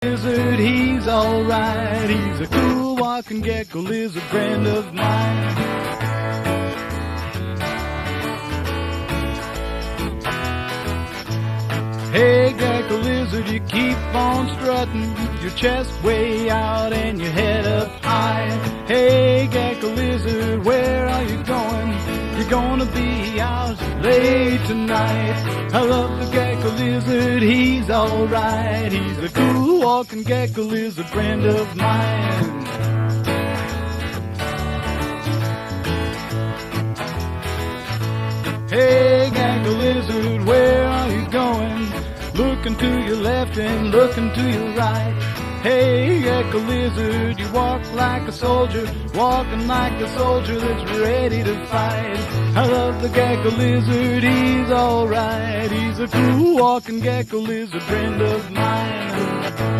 Lizard, he's alright. He's a cool walking gecko lizard friend of mine. Hey Gecko Lizard, you keep on strutting, your chest way out and your head up high. Hey Gecko Lizard, where are you going? You're gonna be out late tonight. I love the Gecko Lizard, he's alright. He's a cool walking gecko lizard friend of mine. Hey Gecko Lizard, where are you going? Looking to your left and looking to your right. Hey Gecko Lizard, you walk like a soldier, walking like a soldier that's ready to fight. I love the Gecko Lizard, he's alright. He's a cool walking gecko lizard friend of mine.